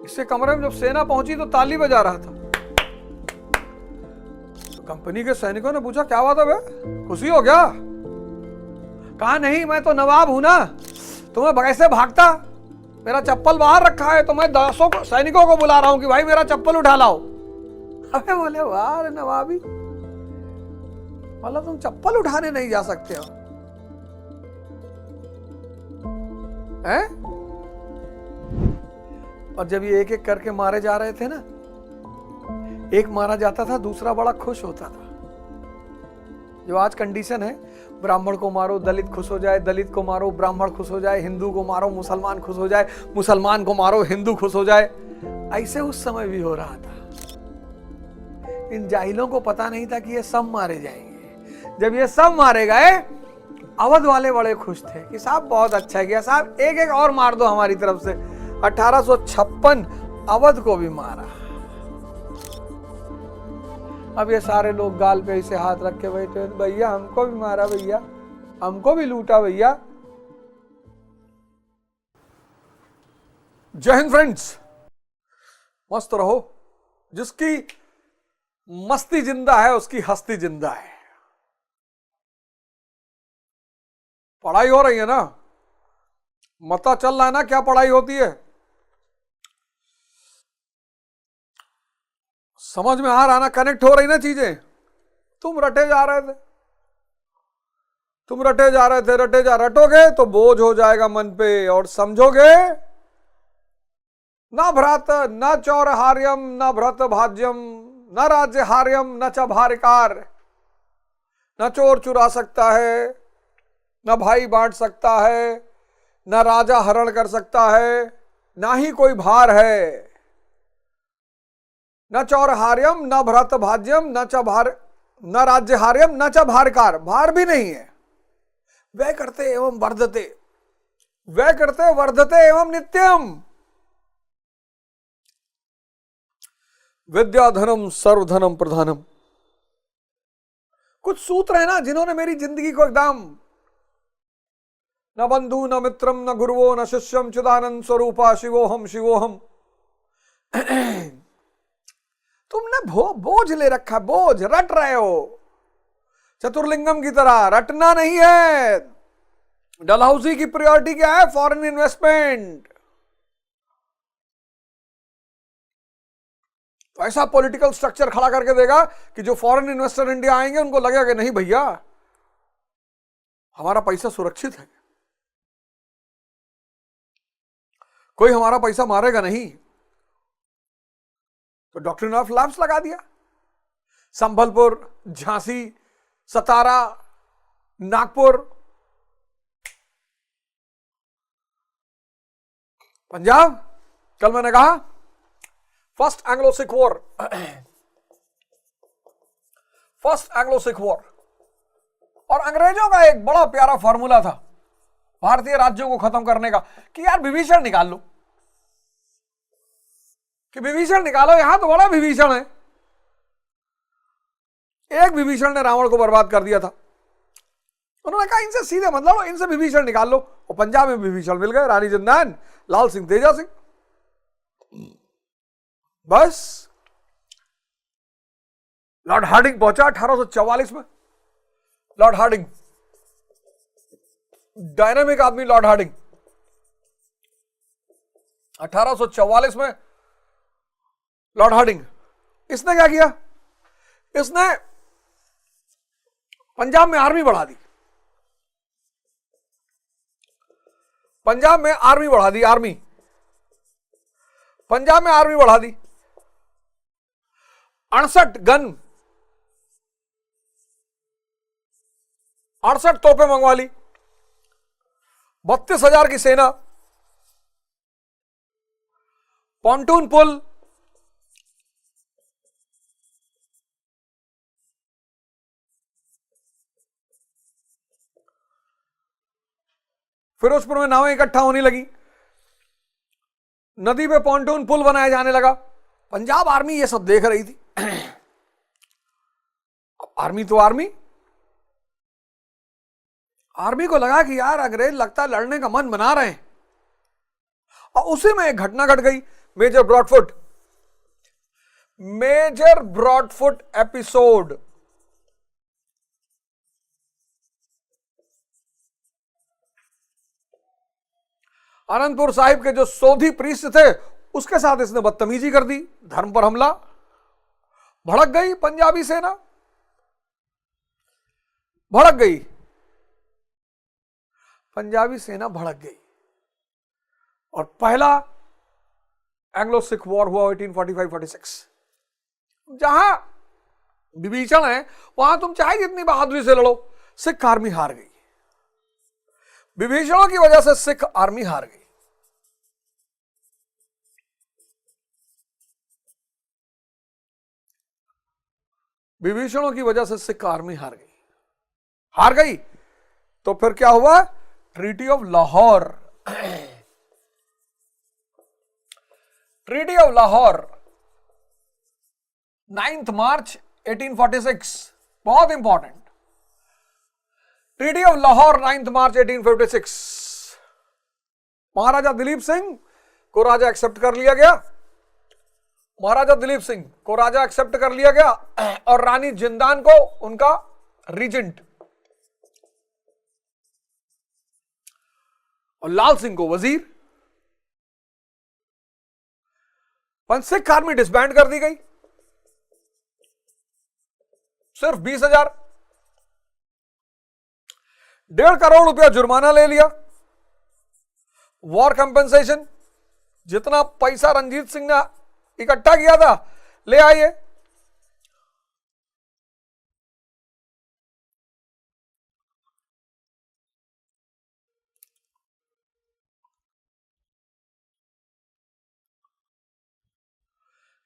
इससे कमरे में जब सेना पहुंची तो ताली बजा रहा था। तो कंपनी के सैनिकों ने पूछा, क्या बात है बे, खुशी हो क्या? कहा नहीं, मैं तो नवाब हूं ना, तुम्हें कैसे भागता? मेरा चप्पल बाहर रखा है तो मैं 10 सैनिकों को बुला रहा हूं कि भाई मेरा चप्पल उठा लाओ। अबे बोले, वाह नवाबी, मतलब तुम चप्पल उठाने नहीं जा सकते हो हैं? और जब ये एक एक करके मारे जा रहे थे ना, एक मारा जाता था दूसरा बड़ा खुश होता था। जो आज कंडीशन है, ब्राह्मण को मारो दलित खुश हो जाए, दलित को मारो ब्राह्मण खुश हो जाए, हिंदू को मारो मुसलमान खुश हो जाए, मुसलमान को मारो हिंदू खुश हो जाए, ऐसे उस समय भी हो रहा था। इन जाहिलों को पता नहीं था कि ये सब मारे जाएंगे। जब ये सब मारे गए, अवध वाले बड़े खुश थे कि साहब बहुत अच्छा किया साहब, एक एक और मार दो हमारी तरफ से। 1856 अवध को भी मारा। अब ये सारे लोग गाल पे ऐसे हाथ रख के बैठे, भैया हमको भी मारा, भैया हमको भी लूटा भैया। जय हिंद फ्रेंड्स, मस्त रहो। जिसकी मस्ती जिंदा है उसकी हस्ती जिंदा है। पढ़ाई हो रही है ना, मता चल रहा है ना क्या पढ़ाई होती है, समझ में आ रहा ना, कनेक्ट हो रही ना चीजें। तुम रटे जा रहे थे, तुम रटे जा रहे थे, रटोगे तो बोझ हो जाएगा मन पे। और समझोगे, न भ्रात न चौरहार्यम न भ्रत भाज्यम न राज्य हार्यम न च भारिकार। न चोर चुरा सकता है, न भाई बांट सकता है, न राजा हरण कर सकता है, ना ही कोई भार है। न चौरहार्यम न भ्रत भाज्यम न च भार न राज्य हार्यम न च भारकार। भार भी नहीं है। वह करते एवं वर्धते, वह करते वर्धते एवं नित्यम। विद्या धनम सर्वधनम प्रधानम। कुछ सूत्र है ना जिन्होंने मेरी जिंदगी को एकदम, न बंधु न मित्रम न गुरुवो न शिष्यम चिदानंद स्वरूपा शिवोहम शिवोहम। तुमने बोझ ले रखा, बोझ रट रहे हो चतुर्लिंगम की तरह। रटना नहीं है। डलहौजी की प्रायोरिटी क्या है? Foreign investment. तो ऐसा पॉलिटिकल स्ट्रक्चर खड़ा करके देगा कि जो फॉरेन इन्वेस्टर इंडिया आएंगे उनको लगेगा कि नहीं भैया हमारा पैसा सुरक्षित है, कोई हमारा पैसा मारेगा नहीं। तो डॉक्ट्रिन ऑफ लैप्स लगा दिया। संभलपुर, झांसी, सतारा, नागपुर, पंजाब। कल मैंने कहा first Anglo Sikh war, first Anglo Sikh war. और अंग्रेजों का एक बड़ा प्यारा फॉर्मूला था भारतीय राज्यों को खत्म करने का कि यार विभीषण निकाल लो, कि विभीषण निकालो, यहां तो बड़ा विभीषण है। एक विभीषण ने रावण को बर्बाद कर दिया था। उन्होंने कहा इनसे सीधे मत लो, इनसे विभीषण निकाल लो। और पंजाब में विभीषण मिल गए, रानी जिंदान, लाल सिंह, तेजा सिंह। बस लॉर्ड हार्डिंग पहुंचा 1844 में। लॉर्ड हार्डिंग, डायनामिक आदमी लॉर्ड हार्डिंग। 1844 में लॉर्ड हार्डिंग, इसने क्या किया? इसने पंजाब में आर्मी बढ़ा दी। पंजाब में आर्मी बढ़ा दी, आर्मी पंजाब में आर्मी बढ़ा दी। 68 गन, 68 तोपें मंगवा ली, 32,000 की सेना, पॉन्टून पुल, फिरोजपुर में नावें इकट्ठा होने लगी, नदी पे पॉन्टून पुल बनाया जाने लगा। पंजाब आर्मी ये सब देख रही थी। आर्मी तो आर्मी, आर्मी को लगा कि यार अंग्रेज लगता है लड़ने का मन बना रहे हैं। और उसी में एक घटना घट गई। Major Broadfoot, major Broadfoot episode. Anandpur Sahib के जो सोधी प्रीस्ट थे उसके साथ इसने बदतमीजी कर दी, धर्म पर हमला, भड़क गई पंजाबी सेना, भड़क गई पंजाबी सेना, भड़क गई और पहला एंग्लो सिख वॉर हुआ 1845-46। जहां विभीषण है वहां तुम चाहे जितनी बहादुरी से लड़ो, सिख आर्मी हार गई। विभीषणों की वजह से सिख आर्मी हार गई। विभीषणों की वजह से सिख आर्मी हार गई। तो फिर क्या हुआ? Treaty of Lahore. Treaty of Lahore 9 मार्च 1846, बहुत इंपॉर्टेंट। ट्रीटी ऑफ लाहौर 9 मार्च 1856। महाराजा दिलीप सिंह को राजा एक्सेप्ट कर लिया गया, महाराजा दिलीप सिंह को राजा एक्सेप्ट कर लिया गया और रानी जिंदान को उनका रीजेंट और लाल सिंह को वजीर। सिख आर्मी डिसबैंड कर दी गई। सिर्फ 20,000, 1.5 करोड़ रुपया जुर्माना ले लिया। वॉर कंपेंसेशन, जितना पैसा रंजीत सिंह ने इकट्ठा किया था ले आइए।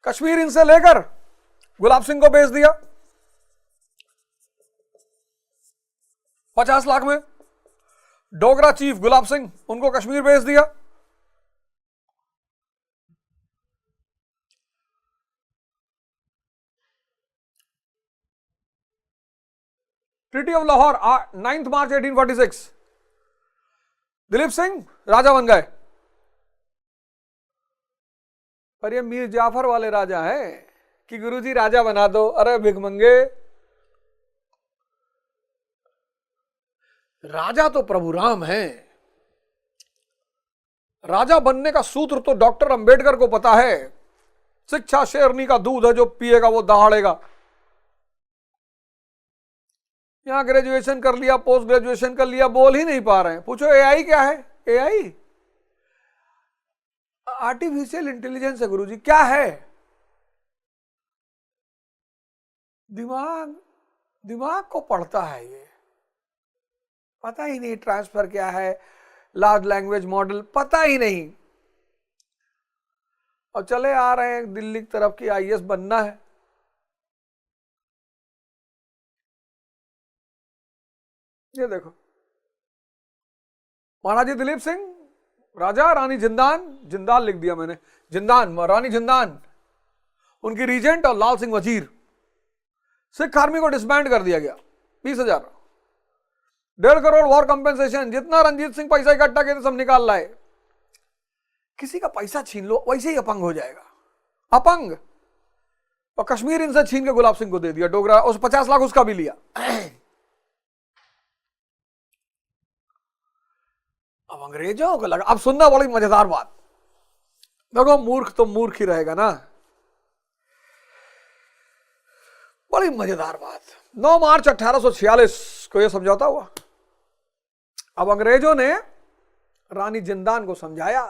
कश्मीर इनसे लेकर गुलाब सिंह को भेज दिया 50 लाख में। डोगरा चीफ गुलाब सिंह, उनको कश्मीर भेज दिया। ट्रीटी ऑफ लाहौर 9 मार्च 1846। दिलीप सिंह राजा बन गए। पर ये मीर जाफर वाले राजा हैं कि गुरुजी राजा बना दो। अरे भिखमंगे, राजा तो प्रभु राम है। राजा बनने का सूत्र तो डॉक्टर अंबेडकर को पता है। शिक्षा शेरनी का दूध है, जो पिएगा वो दहाड़ेगा। यहां ग्रेजुएशन कर लिया, पोस्ट ग्रेजुएशन कर लिया, बोल ही नहीं पा रहे हैं। पूछो एआई क्या है? एआई आर्टिफिशियल इंटेलिजेंस है गुरुजी। क्या है? दिमाग को पढ़ता है। ये पता ही नहीं ट्रांसफर क्या है, लार्ज लैंग्वेज मॉडल पता ही नहीं। और चले आ रहे हैं दिल्ली की तरफ की आईएएस बनना है। ये देखो, महाराजा दिलीप सिंह राजा, रानी जिंदान, जिंदाल लिख दिया मैंने, जिंदान, रानी जिंदान उनकी रीजेंट और लाल सिंह वजीर। सिख आर्मी को डिसबैंड कर दिया गया। 20,000, 1.5 करोड़ वॉर कंपेंसेशन। जितना रंजीत सिंह पैसा इकट्ठा किया सब निकाल लाए। किसी का पैसा छीन लो वैसे ही अपंग हो जाएगा, अपंग। और कश्मीर इनसे छीन के गुलाब सिंह को दे दिया। डोगरा उस 50 लाख उसका भी लिया। अब अंग्रेजों को लगा। अब सुनना बड़ी मजेदार बात। देखो, मूर्ख तो मूर्ख ही रहेगा ना। बड़ी मजेदार बात। 9 मार्च 1846 को यह समझौता हुआ। अब अंग्रेजों ने रानी जिंदान को समझाया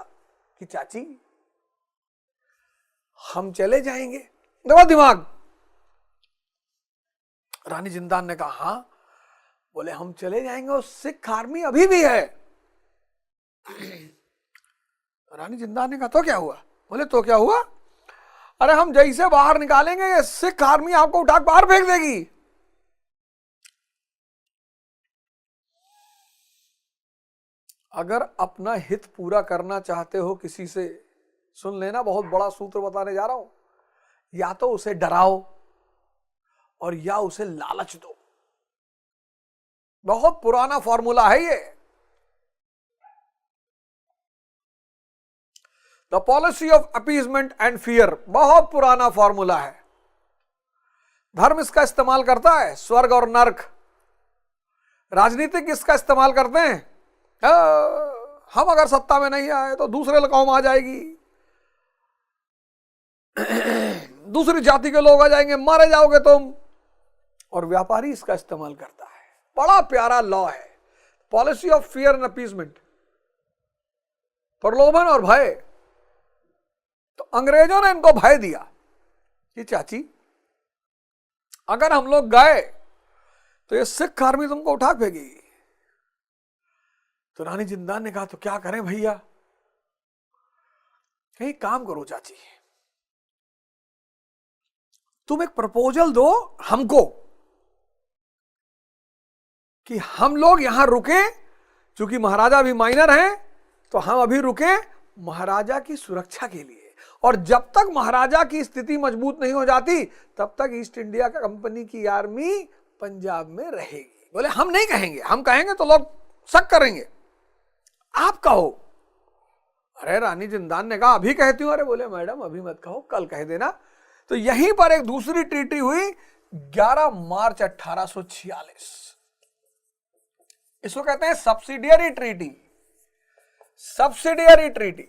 कि चाची हम चले जाएंगे। देखो दिमाग। रानी जिंदान ने कहा हाँ। बोले हम चले जाएंगे और सिख आर्मी अभी भी है। रानी जिंदान ने कहा तो क्या हुआ? बोले तो क्या हुआ? अरे हम जैसे बाहर निकालेंगे ये सिख आर्मी आपको उठा बाहर फेंक देगी। अगर अपना हित पूरा करना चाहते हो किसी से, सुन लेना, बहुत बड़ा सूत्र बताने जा रहा हूं। या तो उसे डराओ और या उसे लालच दो। बहुत पुराना फॉर्मूला है ये। The policy of appeasement and fear, बहुत पुराना फॉर्मूला है। धर्म इसका इस्तेमाल करता है, स्वर्ग और नर्क। राजनीतिक इसका इस्तेमाल करते हैं, हम अगर सत्ता में नहीं आए तो दूसरे कौम आ जाएगी, दूसरी जाति के लोग आ जाएंगे, मारे जाओगे तुम। और व्यापारी इसका इस्तेमाल करता है। बड़ा प्यारा लॉ है, policy of fear and appeasement, प्रलोभन और भय। तो अंग्रेजों ने इनको भय दिया कि चाची अगर हम लोग गए तो ये सिख आर्मी तुमको उठा फेंकेगी। तो रानी जिंदान ने कहा तो क्या करें भैया, कहीं काम करो चाची, तुम एक प्रपोजल दो हमको कि हम लोग यहां रुके, क्योंकि महाराजा अभी माइनर हैं, तो हम अभी रुके महाराजा की सुरक्षा के लिए, और जब तक महाराजा की स्थिति मजबूत नहीं हो जाती तब तक ईस्ट इंडिया कंपनी की आर्मी पंजाब में रहेगी। बोले हम नहीं कहेंगे, हम कहेंगे तो लोग शक करेंगे, आप कहो। अरे रानी जिंदान ने कहा अभी कहती हूं। अरे बोले मैडम अभी मत कहो, कल कह देना। तो यहीं पर एक दूसरी ट्रीटी हुई 11 मार्च 1846। इसको कहते हैं subsidiary treaty. Subsidiary treaty,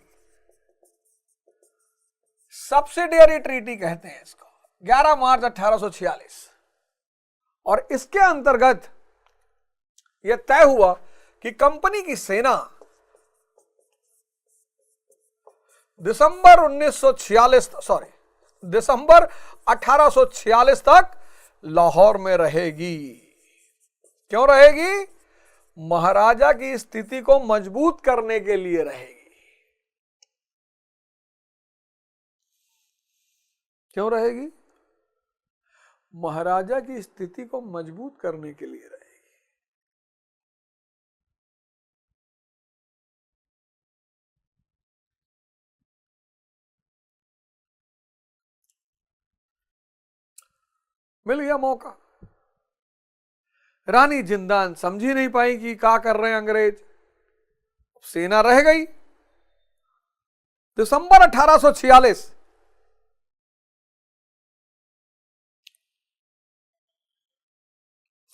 subsidiary treaty कहते हैं इसको, 11 मार्च 1846। और इसके अंतर्गत यह तय हुआ कि कंपनी की सेना दिसंबर 1846 तक लाहौर में रहेगी। क्यों रहेगी? महाराजा की स्थिति को मजबूत करने के लिए रहेगी। क्यों रहेगी? महाराजा की स्थिति को मजबूत करने के लिए रहेगी। मिल गया मौका। रानी जिंदान समझी नहीं पाई कि क्या कर रहे हैं अंग्रेज, सेना रह गई। दिसंबर 1846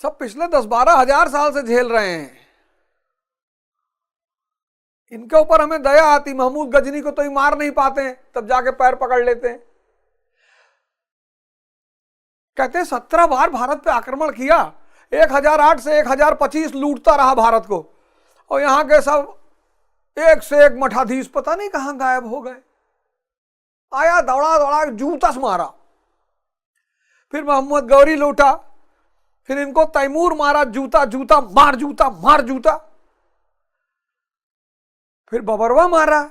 सब पिछले 10-12 हजार साल से झेल रहे हैं। इनके ऊपर हमें दया आती, महमूद गजनी को तो ही मार नहीं पाते हैं, तब जाके पैर पकड़ लेते हैं। कहते हैं 17 बार भारत पे आक्रमण किया, 1008 से 1025 लूटता रहा भारत को, और यहां के सब एक से एक मठाधीश पता नहीं कहां गायब हो गए। आया दौड़ा दौड़ा जूता से मारा, फिर मोहम्मद गौरी लूटा, फिर इनको तैमूर मारा, जूता जूता मार जूता मार जूता, फिर बबरवा मारा,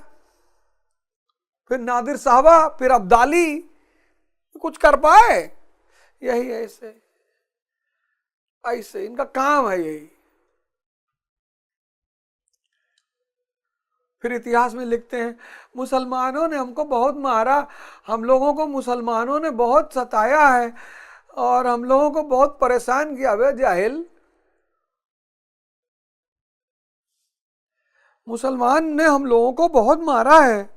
फिर नादिर साहबा, फिर अब्दाली। कुछ कर पाए? यही ऐसे ऐसे इनका काम है यही। फिर इतिहास में लिखते हैं मुसलमानों ने हमको बहुत मारा, हम लोगों को मुसलमानों ने बहुत सताया है और हम लोगों को बहुत परेशान किया। वे जाहिल, मुसलमान ने हम लोगों को बहुत मारा है,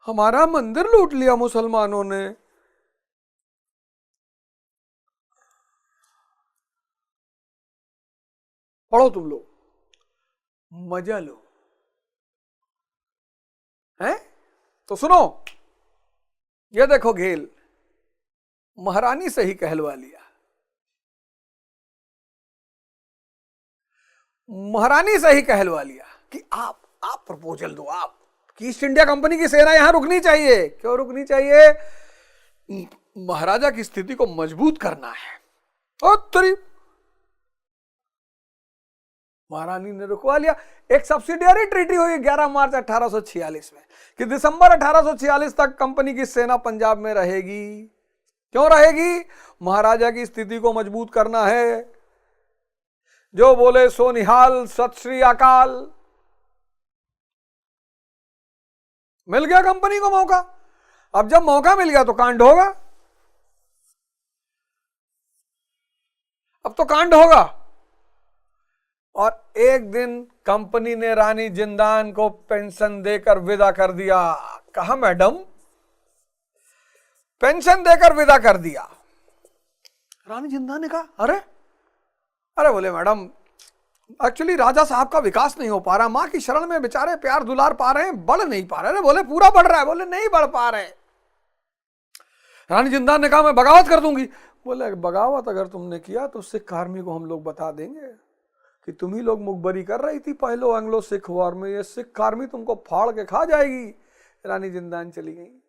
हमारा मंदिर लूट लिया मुसलमानों ने। पढ़ो तुम लोग, मजा लो। हैं? तो सुनो, ये देखो घेल महारानी से ही कहलवा लिया। महारानी से ही कहलवा लिया कि आप प्रपोजल दो, आप कि ईस्ट इंडिया कंपनी की सेना यहां रुकनी चाहिए। क्यों रुकनी चाहिए? महाराजा की स्थिति को मजबूत करना है। और तेरी महारानी ने रुकवा लिया। एक सब्सिडियरी ट्रीटी हुई 11 मार्च 1846 में कि दिसंबर 1846 तक कंपनी की सेना पंजाब में रहेगी। क्यों रहेगी? महाराजा की स्थिति को मजबूत करना है। जो बोले सो निहाल, सत श्री अकाल। मिल गया कंपनी को मौका। अब जब मौका मिल गया तो कांड होगा। अब तो कांड होगा। और एक दिन कंपनी ने रानी जिंदान को पेंशन देकर विदा कर दिया। कहा मैडम, पेंशन देकर विदा कर दिया। रानी जिंदान ने कहा अरे अरे, बोले मैडम एक्चुअली राजा साहब का विकास नहीं हो पा रहा, मां की शरण में बेचारे प्यार दुलार पा रहे हैं, बढ़ नहीं पा रहे। बोले पूरा बढ़ रहा है। बोले नहीं बढ़ पा रहे। रानी जिंदान ने कहा मैं बगावत कर दूंगी। बोले बगावत अगर तुमने किया तो सिख आर्मी को हम लोग बता देंगे कि तुम ही लोग मुखबरी कर रही थी पहले एंग्लो सिख वॉर में, ये सिख आर्मी तुमको फाड़ के खा जाएगी। रानी जिंदान चली गई।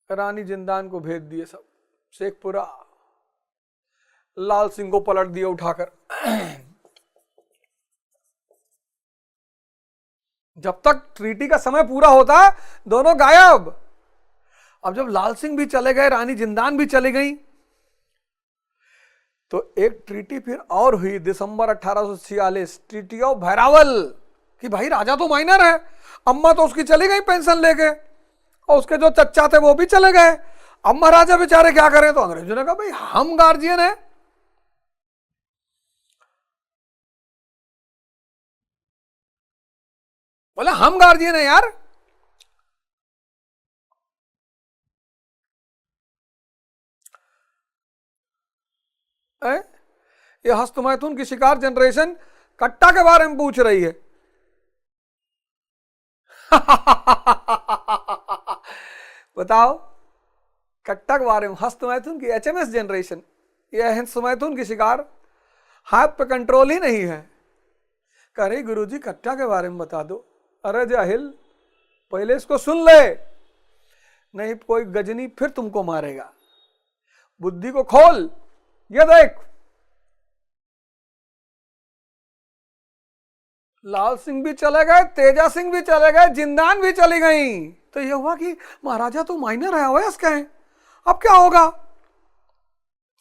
रानी जिंदान को भेज दिए सब शेखपुरा। लाल सिंह को पलट दिया उठाकर। जब तक ट्रीटी का समय पूरा होता दोनों गायब। अब जब लाल सिंह भी चले गए, रानी जिंदान भी चली गई, तो एक ट्रीटी फिर और हुई दिसंबर 1846, ट्रीटी ऑफ भैरावल। कि भाई राजा तो माइनर है, अम्मा तो उसकी चली गई पेंशन लेके, और उसके जो चच्चा थे वो भी चले गए। अब महाराजा बेचारे क्या करें? तो अंग्रेजों ने कहा भाई हम गार्जियन है, बोला हम गार्जियन है यार। ये हस्तमैथुन की शिकार जनरेशन कट्टा के बारे में पूछ रही है। बताओ, कट्टा के बारे में, हस्तमैथुन की एचएमएस जनरेशन, ये हस्तमैथुन की शिकार, हाथ पे कंट्रोल ही नहीं है। कह रही गुरुजी कट्टा के बारे में बता दो। अरे जाहिल, पहले इसको सुन ले, नहीं कोई गजनी फिर तुमको मारेगा। बुद्धि को खोल। ये देख, लाल सिंह भी चले गए, तेजा सिंह भी चले गए, जिंदान भी चली गई। तो ये हुआ कि महाराजा तो माइनर है, वयस्क हैं, अब क्या होगा?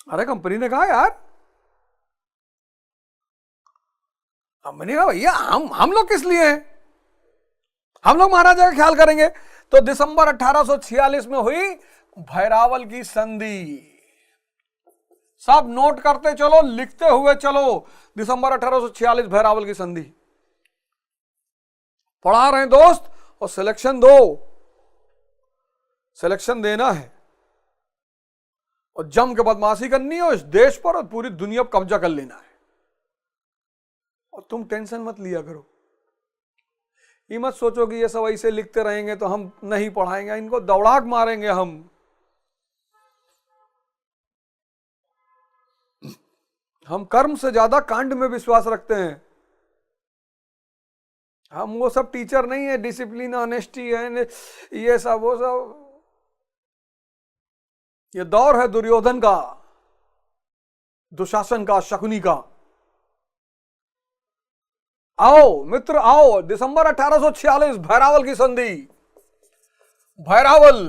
अरे कंपनी ने कहा यार, कंपनी कहा भैया हम लोग किस लिए हैं, हम लोग महाराजा का ख्याल करेंगे। तो दिसंबर 1846 में हुई भैरावल की संधि। सब नोट करते चलो, लिखते हुए चलो, दिसंबर 1846 भैरावल की संधि। पढ़ा रहे हैं दोस्त, और सिलेक्शन दो, सिलेक्शन देना है, और जम के बदमाशी करनी है इस देश पर, और पूरी दुनिया पर कब्जा कर लेना है। और तुम टेंशन मत लिया करो, ये मत सोचो कि ये सब ऐसे लिखते रहेंगे तो हम नहीं पढ़ाएंगे, इनको दौड़ाक मारेंगे हम कर्म से ज्यादा कांड में विश्वास रखते हैं। हम वो सब टीचर नहीं है, डिसिप्लिन ऑनेस्टी है, ये सब वो सब। ये दौर है दुर्योधन का, दुशासन का, शकुनी का। आओ मित्र आओ, दिसंबर 1846 भैरावल की संधि, भैरावल,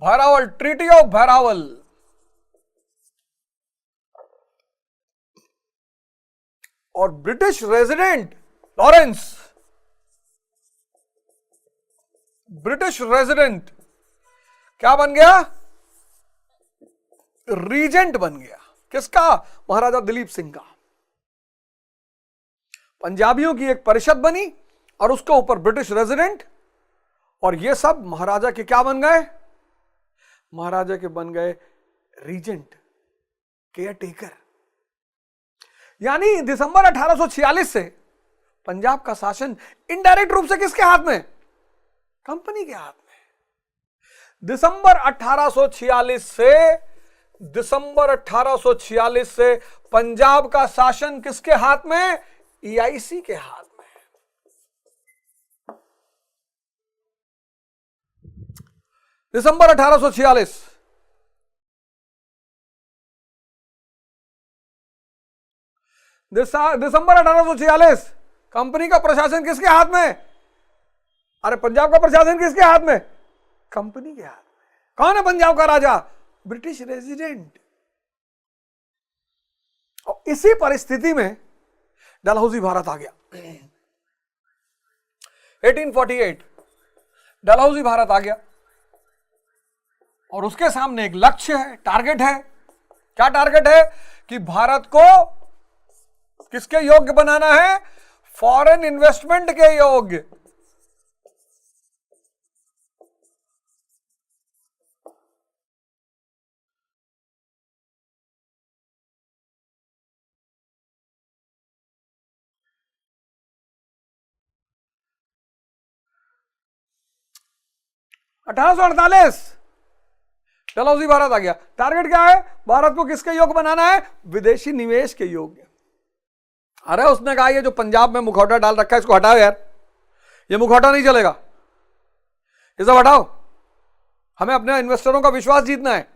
भैरावल, ट्रीटी ऑफ भैरावल। और British resident Lawrence, British resident क्या बन गया? रीजेंट बन गया। किसका? महाराजा दिलीप सिंह का। पंजाबियों की एक परिषद बनी और उसके ऊपर ब्रिटिश रेजिडेंट, और ये सब महाराजा के क्या बन गए? महाराजा के बन गए रीजेंट, केयर टेकर। यानी दिसंबर 1846 से पंजाब का शासन इनडायरेक्ट रूप से किसके हाथ में? कंपनी के हाथ में। दिसंबर 1846 से पंजाब का शासन किसके हाथ में? EIC के हाथ में। दिसंबर 1846 दिसंबर 1846 कंपनी का प्रशासन किसके हाथ में? अरे पंजाब का प्रशासन किसके हाथ में? कंपनी के हाथ में। कौन है पंजाब का राजा? British resident. और इसी परिस्थिति में डलहौजी भारत आ गया। 1848 डलहौजी भारत आ गया, और उसके सामने एक लक्ष्य है, टारगेट है। क्या टारगेट है? कि भारत को किसके योग्य बनाना है? फॉरेन इन्वेस्टमेंट के योग्य। $1848 डलहौजी भारत आ गया। टारगेट क्या है? भारत को किसके योग्य बनाना है? विदेशी निवेश के योग्य। अरे उसने कहा ये जो पंजाब में मुखौटा डाल रखा है इसको हटाओ यार, ये मुखौटा नहीं चलेगा, ये सब हटाओ, हमें अपने इन्वेस्टरों का विश्वास जीतना है।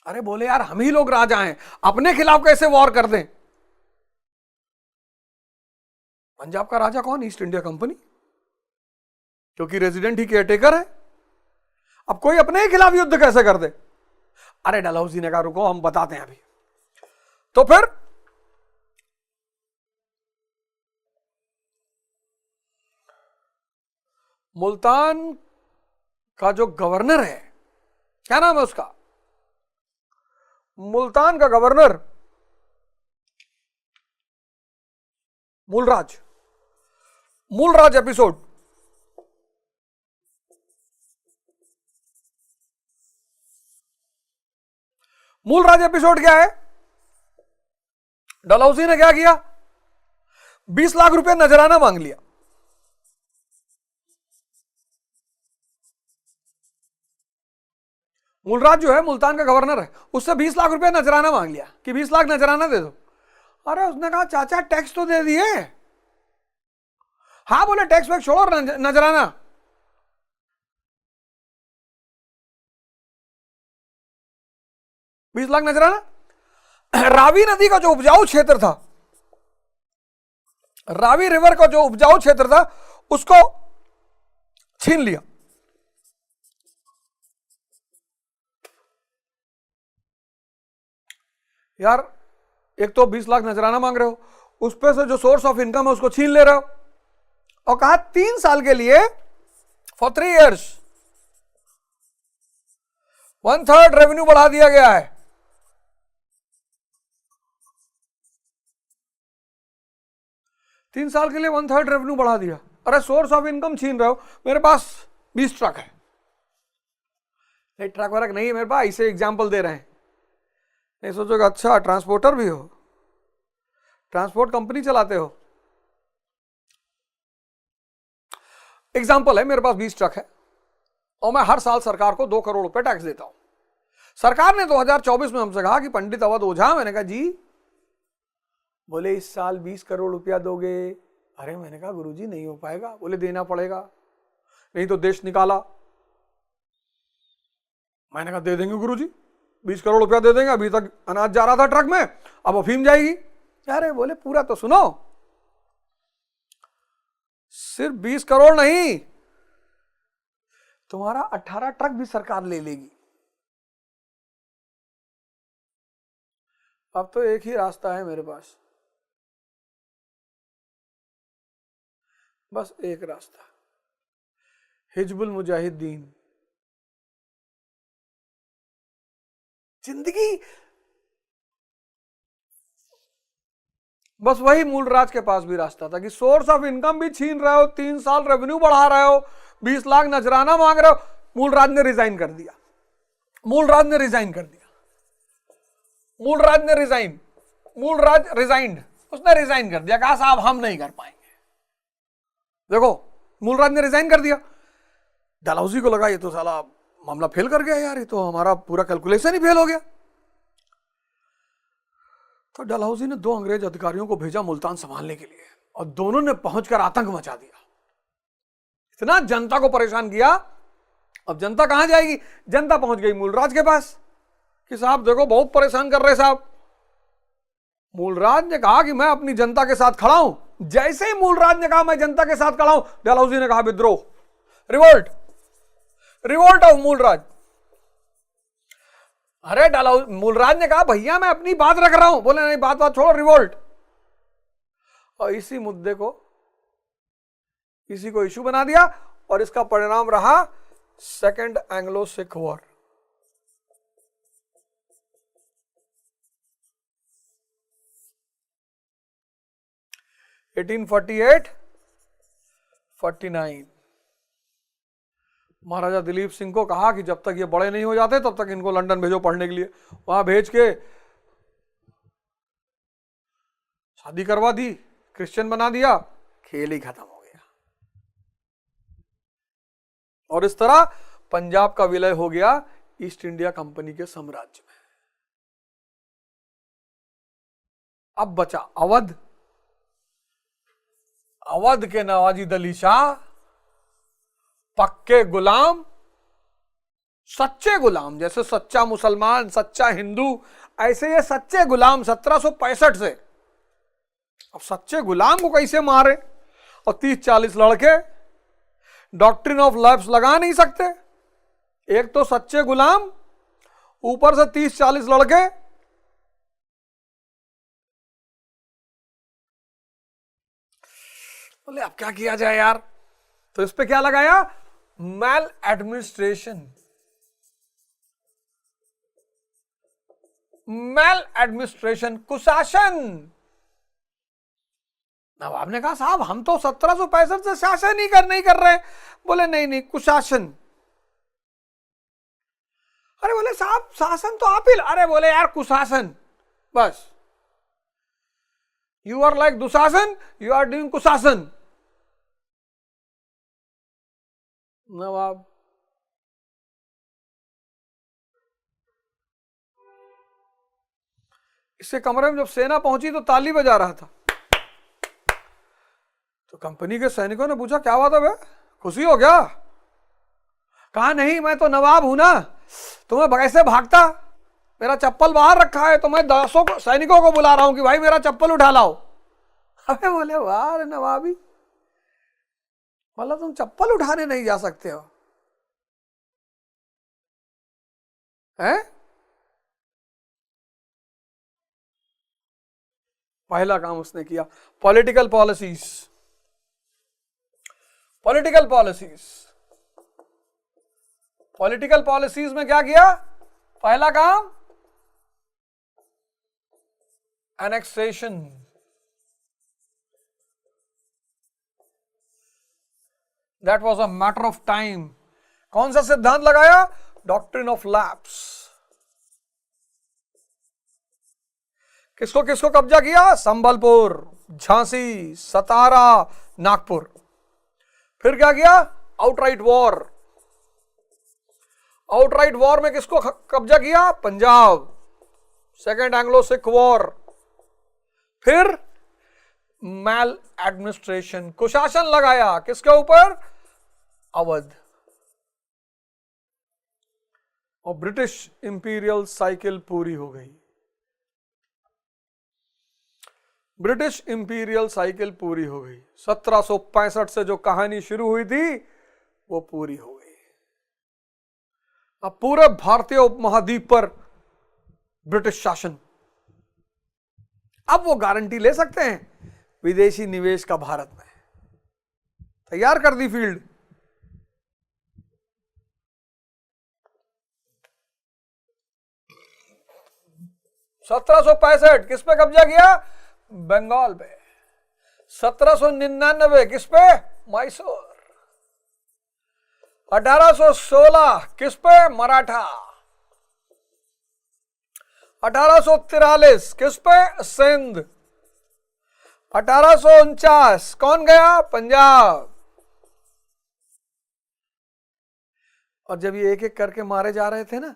अरे बोले यार हम ही लोग राजा हैं, अपने खिलाफ कैसे वॉर कर दें? पंजाब का राजा कौन? ईस्ट इंडिया कंपनी, क्योंकि रेजिडेंट ही केयरटेकर है। अब कोई अपने ही खिलाफ युद्ध कैसे कर दे? अरे डलहौजी ने कहा रुको हम बताते हैं अभी। तो फिर मुल्तान का जो गवर्नर है, क्या नाम है उसका? मुल्तान का governor Mulraj. Mulraj episode Mulraj episode क्या है? डलहौजी ने क्या किया? 20 लाख रुपए नजराना मांग लिया। मूलराज जो है मुल्तान का गवर्नर है, उससे 20 लाख रुपए नजराना मांग लिया कि 20 लाख नजराना दे दो। अरे उसने कहा चाचा टैक्स तो दे दिए। हाँ बोले टैक्स वैक्स छोड़ो, नजराना। $20 लाख नजराना। रावी नदी का जो उपजाऊ क्षेत्र था, रावी रिवर का जो उपजाऊ क्षेत्र था, उसको छीन लिया। यार एक तो 20 लाख नजराना मांग रहे हो, उस पे से जो सोर्स ऑफ इनकम है उसको छीन ले रहे हो, और कहा 3 साल के लिए फॉर 3 years 1/3 रेवेन्यू बढ़ा दिया गया है। तीन साल के लिए 1/3 रेवेन्यू बढ़ा दिया। अरे सोर्स ऑफ इनकम छीन रहे हो। मेरे पास 20 ट्रक है। नहीं ट्रक वरक नहीं है मेरे पास, इसे एग्जाम्पल दे रहे हैं। नहीं सोचोगे अच्छा ट्रांसपोर्टर भी हो, ट्रांसपोर्ट कंपनी चलाते हो। एग्जाम्पल है, मेरे पास 20 ट्रक है और मैं हर साल सरकार को 2 करोड़ रुपए टैक्स देता हूं। सरकार ने 2024 में हमसे कहा कि पंडित अवध ओझा, मैंने कहा जी, बोले इस साल 20 करोड़ रुपया दोगे? अरे मैंने कहा गुरुजी नहीं हो पाएगा। बोले देना पड़ेगा, नहीं तो देश निकाला। मैंने कहा दे देंगे गुरुजी, 20 करोड़ रुपया दे देंगे। अभी तक अनाज जा रहा था ट्रक में, अब अफीम जाएगी। अरे बोले पूरा तो सुनो, सिर्फ 20 करोड़ नहीं, तुम्हारा 18 ट्रक भी सरकार ले लेगी। अब तो एक ही रास्ता है मेरे पास, बस एक रास्ता, हिजबुल मुजाहिदीन। जिंदगी बस वही मूलराज के पास भी रास्ता था कि सोर्स ऑफ इनकम भी छीन रहे हो, 3 साल रेवेन्यू बढ़ा रहे हो, 20 लाख नजराना मांग रहे हो। मूलराज ने रिजाइन कर दिया। मूलराज ने रिजाइन कर दिया। मूलराज ने रिजाइन, मूलराज रिजाइंड, उसने रिजाइन कर दिया, कहा साहब हम नहीं कर पाएंगे। देखो मूलराज ने रिजाइन कर दिया। डलहौजी को लगा ये तो साला मामला फेल कर गया यार, ये तो हमारा पूरा कैलकुलेशन ही फेल हो गया। तो डलहौजी ने 2 अंग्रेज अधिकारियों को भेजा मुल्तान संभालने के लिए, और दोनों ने पहुंचकर आतंक मचा दिया, इतना जनता को परेशान किया। अब जनता कहां जाएगी? जनता पहुंच गई मूलराज के पास कि साहब देखो बहुत परेशान कर रहे साहब। मूलराज ने कहा कि मैं अपनी जनता के साथ खड़ा हूं। जैसे ही मूलराज ने कहा मैं जनता के साथ खड़ा हूं, डलहौजी ने कहा विद्रोह, रिवोल्ट, रिवोल्ट ऑफ मूलराज। अरे मूलराज ने कहा भैया मैं अपनी बात रख रहा हूं। बोले नहीं बात छोड़ो, रिवोल्ट। और इसी मुद्दे को, इसी को इशू बना दिया, और इसका परिणाम रहा सेकेंड एंग्लो सिख वॉर। 1848 49 महाराजा दिलीप सिंह को कहा कि जब तक ये बड़े नहीं हो जाते तब तक इनको लंदन भेजो पढ़ने के लिए। वहां भेज के शादी करवा दी, क्रिश्चियन बना दिया, खेल ही खत्म हो गया। और इस तरह पंजाब का विलय हो गया ईस्ट इंडिया कंपनी के साम्राज्य में। अब बचा अवध। अवध के नवाजिद अली शाह पक्के गुलाम, सच्चे गुलाम, जैसे सच्चा मुसलमान, सच्चा हिंदू, ऐसे ये सच्चे गुलाम 1765 से। अब सच्चे गुलाम को कैसे मारे? और 30-40 लड़के डॉक्ट्रिन ऑफ लैप्स लगा नहीं सकते। एक तो सच्चे गुलाम, ऊपर से 30-40 लड़के। बोले अब क्या किया जाए यार? तो इस पे क्या लगाया? मैल एडमिनिस्ट्रेशन। मैल एडमिनिस्ट्रेशन, कुशासन। नवाब ने कहा साहब हम तो 1765 से शासन ही नहीं कर रहे। बोले नहीं नहीं, कुशासन। अरे बोले साहब शासन तो आप ही। अरे बोले यार कुशासन, बस। You are like Dushasan, you are doing कुशासन। नवाब इससे कमरे में जब सेना पहुंची तो ताली बजा रहा था। तो कंपनी के सैनिकों ने पूछा क्या बात है बे, खुशी हो गया? कहा नहीं, मैं तो नवाब हूं ना, तुम्हें कैसे भागता? मेरा चप्पल बाहर रखा है तो मैं 10 सैनिकों को बुला रहा हूं कि भाई मेरा चप्पल उठा लाओ। अबे बोले वाह नवाबी, मतलब तुम चप्पल उठाने नहीं जा सकते हो हैं? पहला काम उसने किया political policies. Political policies, political policies में क्या किया? पहला काम annexation. That was a matter of time. कौन सा सिद्धांत लगाया? Doctrine of lapse. किसको किसको कब्जा किया? संबलपुर, झांसी, सतारा, नागपुर। फिर क्या किया? Outright war. आउटराइट वॉर में किसको कब्जा किया? Punjab, second Anglo Sikh war. फिर मैल एडमिनिस्ट्रेशन, कुशासन लगाया किसके ऊपर? अवध। और ब्रिटिश इंपीरियल साइकिल पूरी हो गई। ब्रिटिश इंपीरियल साइकिल पूरी हो गई। 1765 से जो कहानी शुरू हुई थी वो पूरी हो गई। अब पूरे भारतीय उपमहाद्वीप पर ब्रिटिश शासन। अब वो गारंटी ले सकते हैं विदेशी निवेश का भारत में। तैयार कर दी फील्ड। (1765) किस पे कब्जा किया? बंगाल पे। 1799 किस पे? मैसूर। 1816 किस पे? मराठा। 1843 किस पे? सिंध। 1849 कौन गया? पंजाब। और जब ये एक एक करके मारे जा रहे थे ना,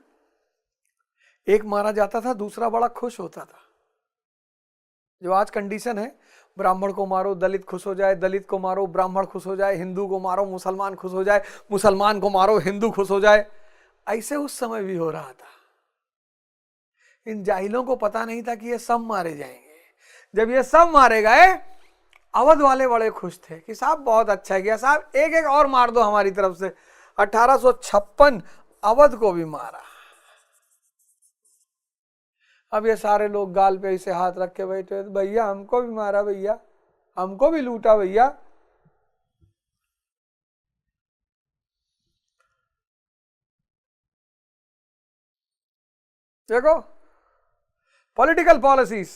एक मारा जाता था दूसरा बड़ा खुश होता था। जो आज कंडीशन है, ब्राह्मण को मारो दलित खुश हो जाए, दलित को मारो ब्राह्मण खुश हो जाए, हिंदू को मारो मुसलमान खुश हो जाए, मुसलमान को मारो हिंदू खुश हो जाए, ऐसे उस समय भी हो रहा था। इन जाहिलों को पता नहीं था कि ये सब मारे जाएंगे। जब ये सब मारे गए, अवध वाले बड़े खुश थे कि साहब बहुत अच्छा किया साहब, एक एक और मार दो हमारी तरफ से। 1856 अवध को भी मारा। अब ये सारे लोग गाल पे ऐसे हाथ रख के बैठे, भैया हमको भी मारा, भैया हमको भी लूटा, भैया। देखो political policies.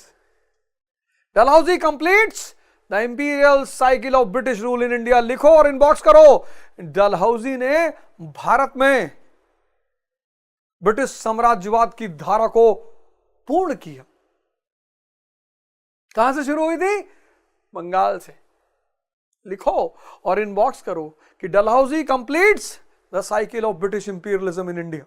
Dalhousie completes the imperial cycle of British rule in India लिखो और इनबॉक्स करो। डलहौजी ने भारत में ब्रिटिश साम्राज्यवाद की धारा को पूर्ण किया। कहां से शुरू हुई थी? बंगाल से। लिखो और इनबॉक्स करो कि Dalhousie completes the cycle of British imperialism in India.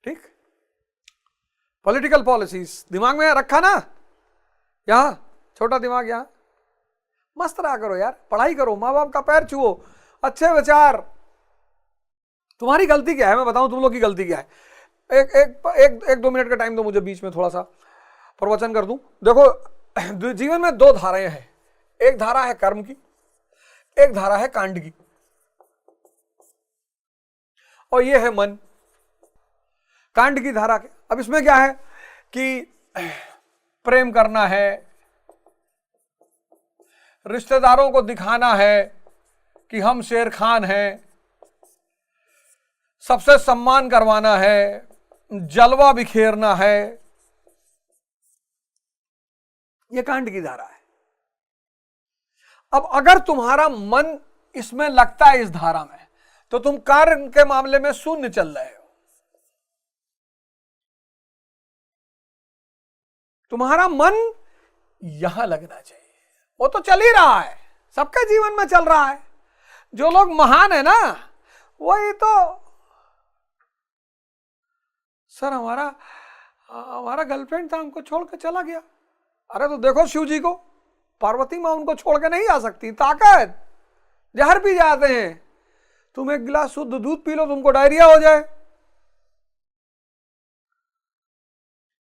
ठीक, पॉलिटिकल पॉलिसीज दिमाग में रखा ना, यहां छोटा दिमाग, यहां मस्त रहा करो यार, पढ़ाई करो, मां बाप का पैर छुओ, अच्छे विचार। तुम्हारी गलती क्या है मैं बताऊं, तुम लोग की गलती क्या है? एक एक एक, एक 2 मिनट का टाइम दो मुझे, बीच में थोड़ा सा प्रवचन कर दूं। देखो जीवन में 2 धाराएं हैं, एक धारा है कर्म की, एक धारा है कांड की, और ये है मन। कांड की धारा के अब इसमें क्या है कि प्रेम करना है, रिश्तेदारों को दिखाना है कि हम शेर खान हैं, सबसे सम्मान करवाना है, जलवा बिखेरना है, यह कांड की धारा है। अब अगर तुम्हारा मन इसमें लगता है, इस धारा में, तो तुम कार्य के मामले में शून्य चल रहे हो। तुम्हारा मन यहां लगना चाहिए, वो तो चल ही रहा है, सबके जीवन में चल रहा है। जो लोग महान है ना, वही तो, सर हमारा गर्लफ्रेंड था, हमको छोड़ के चला गया। अरे तो देखो शिव जी को, पार्वती मां उनको छोड़ के नहीं आ सकती, ताकत, जहर पी जाते हैं। तुम एक गिलास शुद्ध दूध पी लो, तुमको डायरिया हो जाए।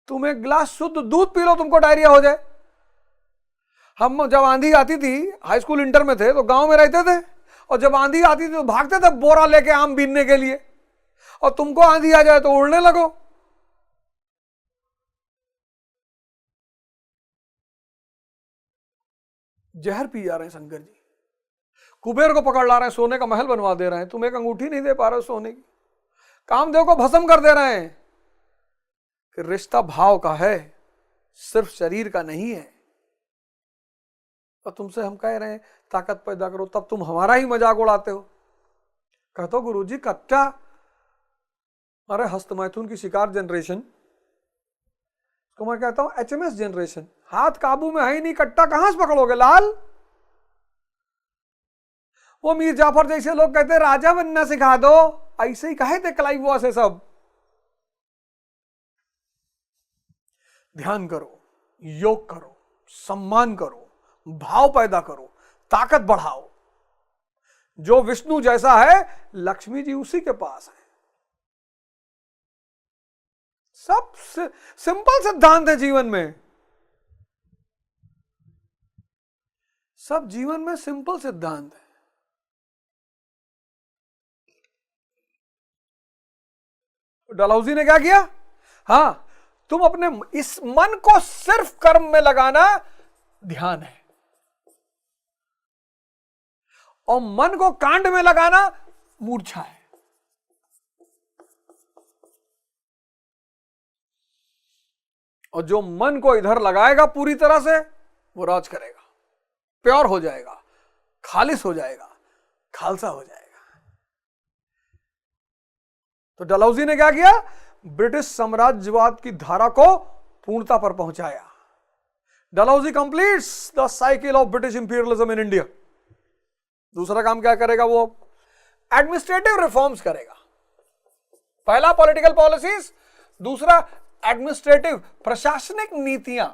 तुम एक गिलास शुद्ध दूध पी लो, तुमको डायरिया हो जाए। हम जब आंधी आती थी, हाई स्कूल इंटर में थे, तो गांव में रहते थे, और जब आंधी आती थी तो भागते थे बोरा लेके आम बीनने के लिए, और तुमको आंधी आ जाए तो उड़ने लगो। जहर पी जा रहे हैं शंकर जी, कुबेर को पकड़ ला रहे हैं, सोने का महल बनवा दे रहे हैं, तुम एक अंगूठी नहीं दे पा रहे हो सोने की, कामदेव को भस्म कर दे रहे हैं। कि रिश्ता भाव का है, सिर्फ शरीर का नहीं है। और तुमसे हम कह रहे हैं ताकत पैदा करो, तब तुम हमारा ही मजाक उड़ाते हो। कहते हो गुरुजी कच्चा, अरे हस्त मैथुन की शिकार जनरेशन, तो मैं कहता हूं HMS जनरेशन, हाथ काबू में है ही नहीं, कट्टा कहां से पकड़ोगे लाल। वो मीर जाफर जैसे लोग कहते राजा बनना सिखा दो, ऐसे ही कहे थे क्लाइव वॉस से सब। ध्यान करो, योग करो, सम्मान करो, भाव पैदा करो, ताकत बढ़ाओ। जो विष्णु जैसा है, लक्ष्मी जी उसी के पास है। सब सिंपल सिद्धांत है जीवन में, सब जीवन में सिंपल सिद्धांत है। डलहौजी ने क्या किया? हां, तुम अपने इस मन को सिर्फ कर्म में लगाना ध्यान है, और मन को कांड में लगाना मूर्छा है। और जो मन को इधर लगाएगा पूरी तरह से, वो राज करेगा, प्योर हो जाएगा, खालिस हो जाएगा, खालसा हो जाएगा। तो डलहौजी ने क्या किया? ब्रिटिश साम्राज्यवाद की धारा को पूर्णता पर पहुंचाया। Dalhousie completes the cycle of British imperialism in India. दूसरा काम क्या करेगा? वो एडमिनिस्ट्रेटिव रिफॉर्म्स करेगा। पहला पॉलिटिकल पॉलिसीज, दूसरा एडमिनिस्ट्रेटिव प्रशासनिक नीतियां।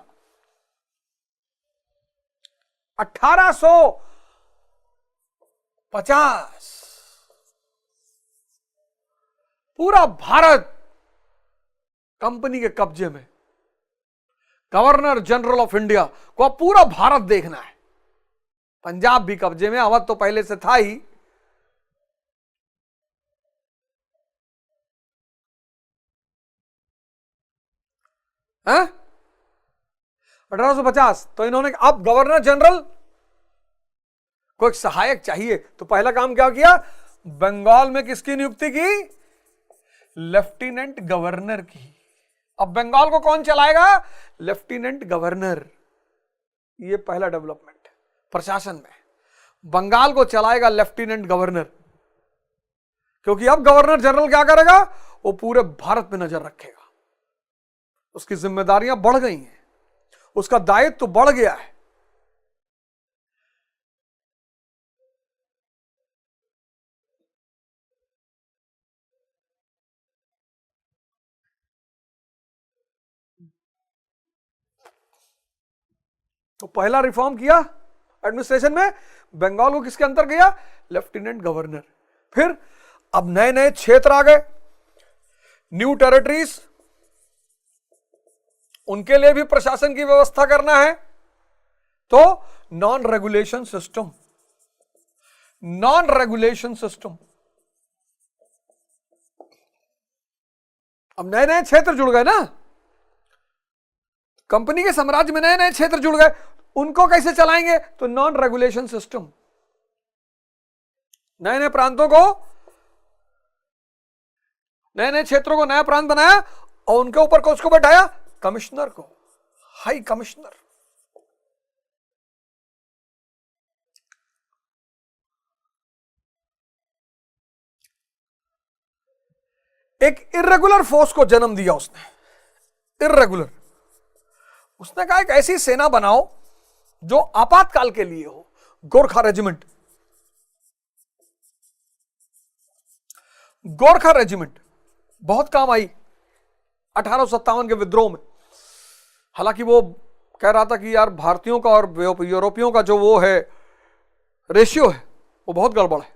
1850 पूरा भारत कंपनी के कब्जे में। गवर्नर जनरल ऑफ इंडिया को अब पूरा भारत देखना है। पंजाब भी कब्जे में, अवध तो पहले से था ही। है 1850 तो इन्होंने अब गवर्नर जनरल कोई सहायक चाहिए, तो पहला काम क्या किया, बंगाल में किसकी नियुक्ति की, लेफ्टिनेंट गवर्नर की। अब बंगाल को कौन चलाएगा, लेफ्टिनेंट गवर्नर। ये पहला डेवलपमेंट प्रशासन में, बंगाल को चलाएगा लेफ्टिनेंट गवर्नर, क्योंकि अब गवर्नर जनरल क्या करेगा, वो पूरे भारत में नजर रखेगा। उसकी जिम्मेदारियां बढ़ गई हैं, उसका दायित्व तो बढ़ गया है। तो पहला रिफॉर्म किया एडमिनिस्ट्रेशन में, बंगाल को किसके अंदर गया, लेफ्टिनेंट गवर्नर। फिर अब नए नए क्षेत्र आ गए, न्यू टेरिटरीज, उनके लिए भी प्रशासन की व्यवस्था करना है। तो non regulation system, non regulation system. अब नए नए क्षेत्र जुड़ गए ना, कंपनी के साम्राज्य में नए नए क्षेत्र जुड़ गए, उनको कैसे चलाएंगे, तो नॉन रेगुलेशन सिस्टम। नए नए प्रांतों को, नए नए क्षेत्रों को नया प्रांत बनाया और उनके ऊपर को उसको बैठाया, कमिश्नर को, हाई कमिश्नर। एक इर्रेगुलर फोर्स को जन्म दिया उसने, इर्रेगुलर। उसने कहा एक ऐसी सेना बनाओ जो आपातकाल के लिए हो, गोरखा रेजिमेंट। गोरखा रेजिमेंट बहुत काम आई 1857 के विद्रोह में। हालांकि वो कह रहा था कि यार भारतीयों का और यूरोपियों का जो वो है रेशियो है वो बहुत गड़बड़ है,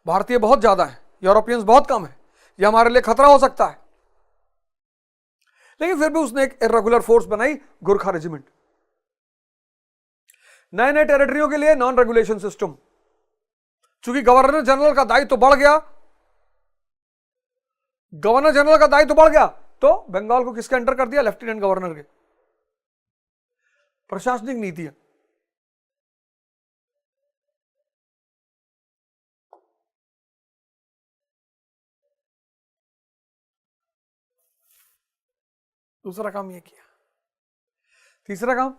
भारतीय बहुत ज्यादा है, यूरोपियंस बहुत कम है, ये हमारे लिए खतरा हो सकता है। लेकिन फिर भी उसने एक इर्रेगुलर फोर्स बनाई, गोरखा रेजिमेंट। नए नए टेरिटरियों के लिए नॉन रेगुलेशन सिस्टम। चूंकि गवर्नर जनरल का दायित्व तो बढ़ गया, गवर्नर जनरल का दायित्व तो बढ़ गया, तो बंगाल को किसके अंडर कर दिया, लेफ्टिनेंट गवर्नर के। प्रशासनिक नीतियां, दूसरा काम यह किया। तीसरा काम,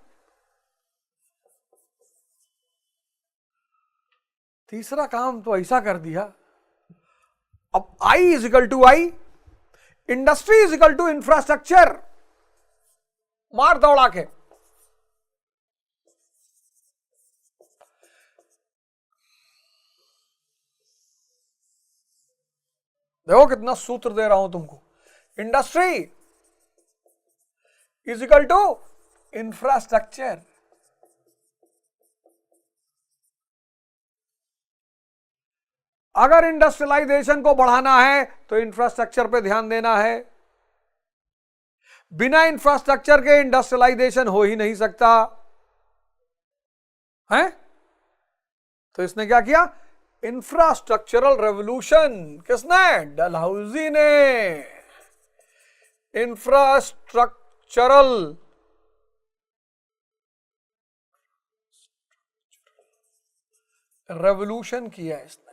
तीसरा काम तो ऐसा कर दिया, अब I is equal to I, industry is equal to infrastructure, मार दौड़ा के। देखो कितना सूत्र दे रहा हूं तुमको, industry is equal to infrastructure. अगर इंडस्ट्रियलाइजेशन को बढ़ाना है तो इंफ्रास्ट्रक्चर पे ध्यान देना है, बिना इंफ्रास्ट्रक्चर के इंडस्ट्रियलाइजेशन हो ही नहीं सकता है। तो इसने क्या किया, इंफ्रास्ट्रक्चरल रेवोल्यूशन। किसने, डलहौजी ने। इंफ्रास्ट्रक्चरल रेवोल्यूशन किया इसने।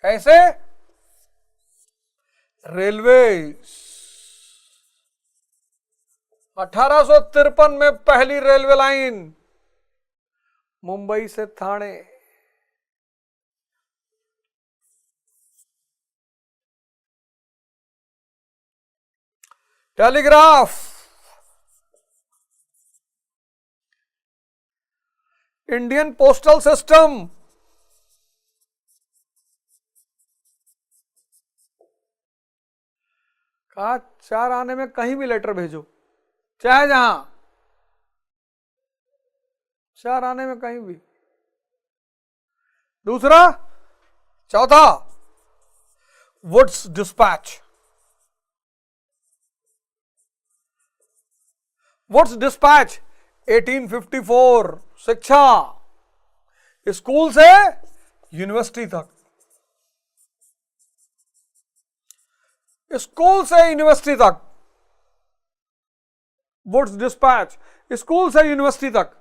कैसे, रेलवे 1853 में पहली रेलवे लाइन मुंबई से Thane, telegraph, Indian postal system, कहा 4 आने में कहीं भी लेटर भेजो, चाहे जहां, 4 आने में कहीं भी। दूसरा, चौथा, वुड्स डिस्पैच। वुड्स डिस्पैच 1854, शिक्षा स्कूल से यूनिवर्सिटी तक, स्कूल से यूनिवर्सिटी तक, वुड्स डिस्पैच स्कूल से यूनिवर्सिटी तक।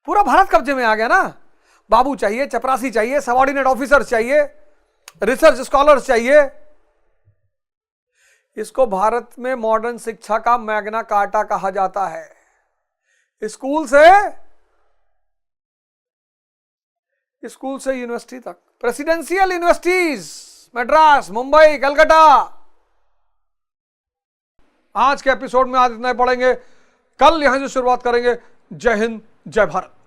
पूरा भारत कब्जे में आ गया ना। बाबू चाहिए, चपरासी चाहिए, सबऑर्डिनेट ऑफिसर्स चाहिए, रिसर्च स्कॉलर्स चाहिए। इसको भारत में मॉडर्न शिक्षा का मैग्ना कार्टा कहा जाता है। स्कूल से यूनिवर्सिटी तक, प्रेसिडेंशियल यूनिवर्सिटीज, मद्रास, मुंबई, कलकत्ता। आज के एपिसोड में आज इतना ही पढ़ेंगे, कल यहां से शुरुआत करेंगे। जय हिंद, जय भारत।